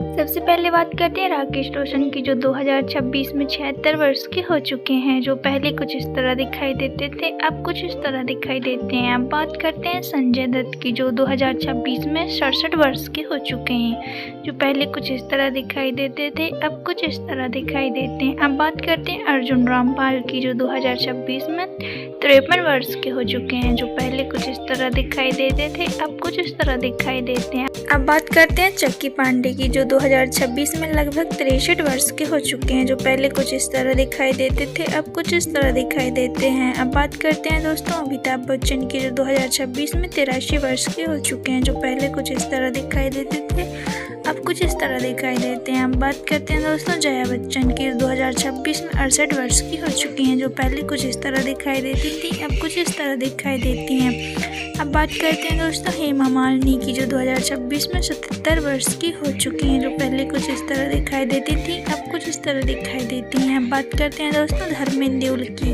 सबसे पहले बात करते हैं राकेश रोशन की, जो 2026 में 76 वर्ष के हो चुके हैं। जो पहले कुछ इस तरह दिखाई देते थे, अब कुछ इस तरह दिखाई देते हैं। अब बात करते हैं संजय दत्त की, जो 2026 में 67 वर्ष के हो चुके हैं। जो पहले कुछ इस तरह दिखाई देते थे, अब कुछ इस तरह दिखाई देते हैं। अब बात करते हैं अर्जुन रामपाल की, जो 2026 में 53 वर्ष के हो चुके हैं। जो पहले कुछ इस तरह दिखाई देते थे, अब कुछ इस तरह दिखाई देते हैं। अब बात करते हैं चक्की पांडे की, जो 2026 में लगभग 63 वर्ष के हो चुके हैं। जो पहले कुछ इस तरह दिखाई देते थे, अब कुछ इस तरह दिखाई देते हैं। अब बात करते हैं दोस्तों अमिताभ बच्चन की, जो 2026 में 83 वर्ष के हो चुके हैं। जो पहले कुछ इस तरह दिखाई देते थे, अब कुछ इस तरह दिखाई देते हैं। अब बात करते हैं दोस्तों जया बच्चन की, 2026 में 68 वर्ष की हो चुकी हैं। जो पहले कुछ इस तरह दिखाई देती थी, अब कुछ इस तरह दिखाई देती हैं। अब बात करते हैं दोस्तों हेमा मालिनी की, जो 2026 में 77 वर्ष की हो चुकी हैं। जो पहले कुछ इस तरह दिखाई देती थी, अब कुछ इस तरह दिखाई देती हैं। अब बात करते हैं दोस्तों धर्मेंद्र देओल की,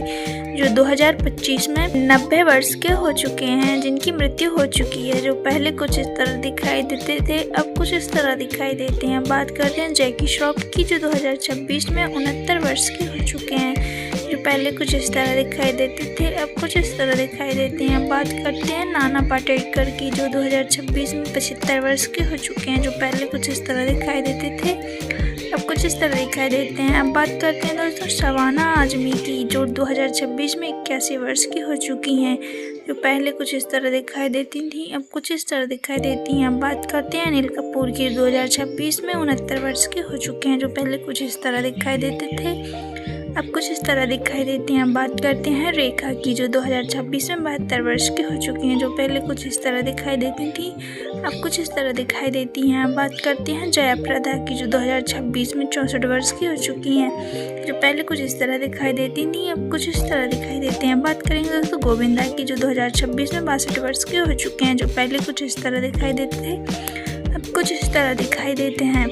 जो 2025 में 90 वर्ष के हो चुके हैं, जिनकी मृत्यु हो चुकी है। जो पहले कुछ इस तरह दिखाई देते थे, अब कुछ इस तरह दिखाई देते हैं। बात करते हैं जैकी श्रॉफ की, जो 2026 में 69 वर्ष के हो चुके हैं। जो पहले कुछ इस तरह दिखाई देते थे, अब कुछ इस तरह दिखाई देते हैं। बात करते हैं नाना पाटेकर की, जो 2026 में 75 वर्ष के हो चुके हैं। जो पहले कुछ इस तरह दिखाई देते थे, अब कुछ इस तरह दिखाई देते हैं। अब बात करते हैं दोस्तों शबाना आजमी की, जो 2026 में 81 वर्ष की हो चुकी हैं। जो पहले कुछ इस तरह दिखाई देती थी, अब कुछ इस तरह दिखाई देती हैं। अब बात करते हैं अनिल कपूर की, 2026 में 69 वर्ष के हो चुके हैं। जो पहले कुछ इस तरह दिखाई देते थे, अब कुछ इस तरह दिखाई देती हैं। बात करते हैं रेखा की, जो 2026 में 72 वर्ष की हो चुकी हैं। जो पहले कुछ इस तरह दिखाई देती थी, अब कुछ इस तरह दिखाई देती हैं। बात करते हैं जया प्रदा की, जो 2026 में 64 वर्ष की हो चुकी हैं। जो पहले कुछ इस तरह दिखाई देती थी, अब कुछ इस तरह दिखाई देते हैं। बात करेंगे दोस्तों गोविंदा की, जो 2026 में 62 वर्ष के हो चुके हैं। जो पहले कुछ इस तरह दिखाई देते थे, अब कुछ इस तरह दिखाई देते हैं।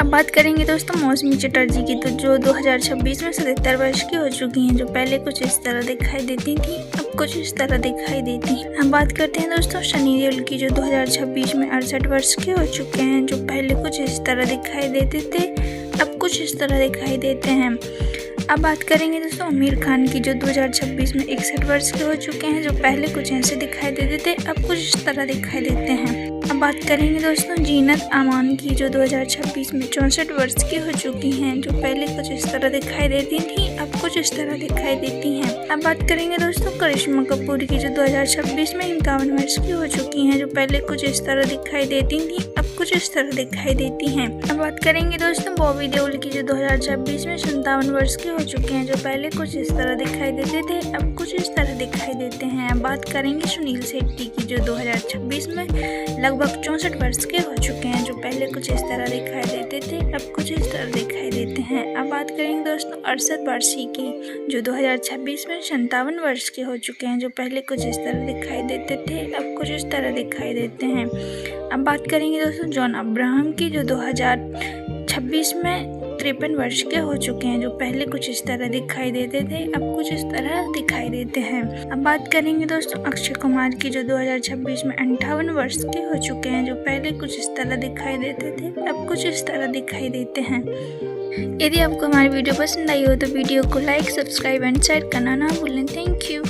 अब बात करेंगे दोस्तों मौसमी चटर्जी की, तो जो 2026 में 77 वर्ष की हो चुकी हैं। जो पहले कुछ इस तरह दिखाई देती थी, अब कुछ इस तरह दिखाई देती हैं। हम बात करते हैं दोस्तों सनी देओल की, जो 2026 में 68 वर्ष के हो चुके हैं। जो पहले कुछ इस तरह दिखाई देते थे, अब कुछ इस तरह दिखाई देते हैं। अब बात करेंगे दोस्तों आमिर खान की, जो 2026 में 61 वर्ष के हो चुके हैं। जो पहले कुछ ऐसे दिखाई देते थे, अब कुछ इस तरह दिखाई देते हैं। अब बात करेंगे दोस्तों जीनत अमान की, जो 2026 में 64 वर्ष की हो चुकी हैं। जो पहले कुछ इस तरह दिखाई देती थी, अब कुछ इस तरह दिखाई देती हैं। अब बात करेंगे दोस्तों करिश्मा कपूर की, जो 2026 में 51 वर्ष की हो चुकी हैं। जो पहले कुछ इस तरह दिखाई देती थी, अब कुछ इस तरह दिखाई देती हैं। अब बात करेंगे दोस्तों बॉबी देओल की, जो 2026 में 57 वर्ष के हो चुके हैं। जो पहले कुछ इस तरह दिखाई देते थे, अब कुछ इस तरह दिखाई देते हैं। अब बात करेंगे सुनील शेट्टी की, जो 2026 में लगभग 64 वर्ष के हो चुके हैं। जो पहले कुछ इस तरह दिखाई देते थे, अब कुछ इस तरह दिखाई देते हैं। अब बात करेंगे दोस्तों अरशद वारसी की, जो 2026 में 57 वर्ष के हो चुके हैं। जो पहले कुछ इस तरह दिखाई देते थे, अब कुछ इस तरह दिखाई देते हैं। अब बात करेंगे दोस्तों जॉन अब्राहम की, जो 2026 में 53 वर्ष के हो चुके हैं। जो पहले कुछ इस तरह दिखाई देते थे, अब कुछ इस तरह दिखाई देते हैं। अब बात करेंगे दोस्तों अक्षय कुमार की, जो 2026 में 58 वर्ष के हो चुके हैं। जो पहले कुछ इस तरह दिखाई देते थे, अब कुछ इस तरह दिखाई देते हैं। यदि आपको हमारी वीडियो पसंद आई हो तो वीडियो को लाइक, सब्सक्राइब एंड शेयर करना ना भूलें। Thank you.